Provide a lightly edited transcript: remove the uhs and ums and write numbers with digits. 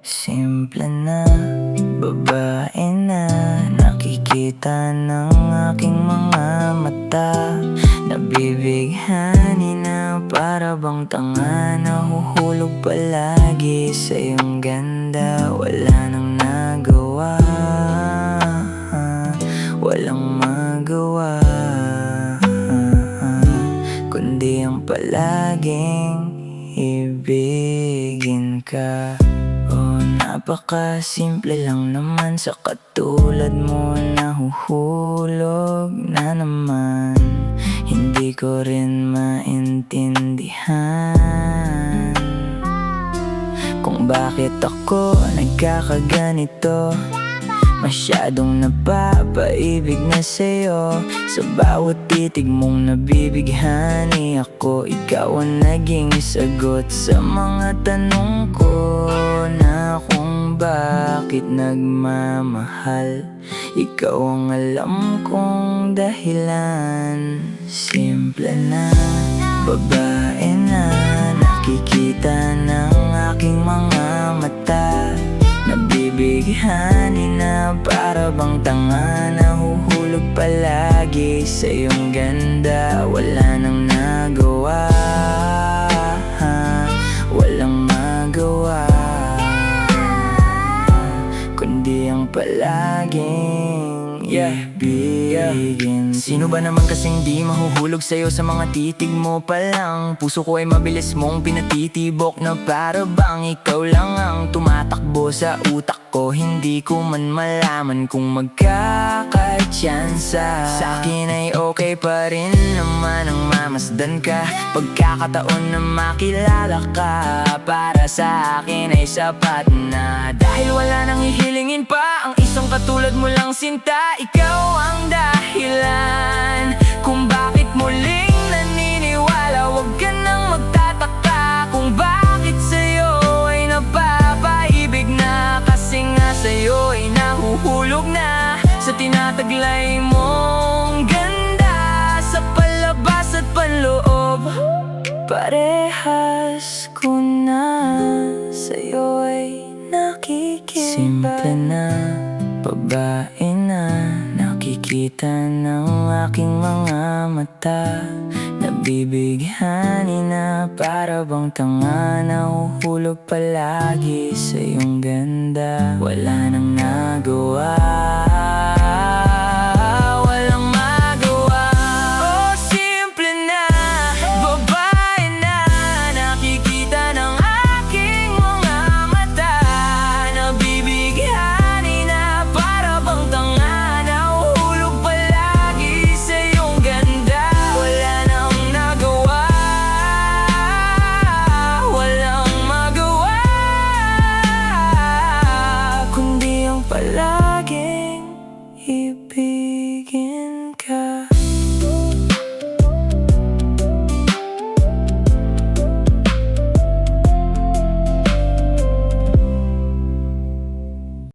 Simple na, babae na nakikita ng aking mga mata. Nabibighani na para bang tanga. Nahuhulog palagi sa iyong ganda. Wala nang nagawa, walang magawa, kundi ang palaging ibigin ka. Oh, napaka-simple lang naman sa katulad mo. Nahuhulog na naman. Hindi ko rin maintindihan kung bakit ako nagkakaganito. Masyadong napapaibig na sa'yo. Sa bawat titig mong nabibighani ako. Ikaw ang naging sagot sa mga tanong ko, na kung bakit nagmamahal. Ikaw ang alam kong dahilan. Simple na, babae na nakikita ng aking mga mata. Nabibighani na para bang tanga. Nahuhulog palagi sa iyong ganda. Wala nang nagawa, walang magawa, kundi ang palaging ibigin. Sino ba naman kasing di mahuhulog sa'yo sa mga titig mo pa lang? Puso ko ay mabilis mong pinatitibok na para bang ikaw lang ang tumatakbo sa utak ko. Hindi ko man malaman kung magkakatsansa. Sa'kin ay okay pa rin naman ang mamasdan ka. Pagkakataon na makilala ka, para sa akin ay sapat na. Dahil wala nang hihilingin pa ang isang katulad mo lang, sinta. Ikaw ang dahilan kung bakit muling naniniwala. Huwag ka nang magtataka kung bakit sa'yo ay napapaibig na. Kasi nga sa'yo ay nahuhulog na sa tinataglay mong ganda. Sa palabas at panloob, parehas ko na sa'yo ay nakikita. Simple na, babae na nakikita ng aking mga mata. Nabibighani na para bang tanga. Nahuhulog palagi sa iyong ganda. Wala nang nagawa,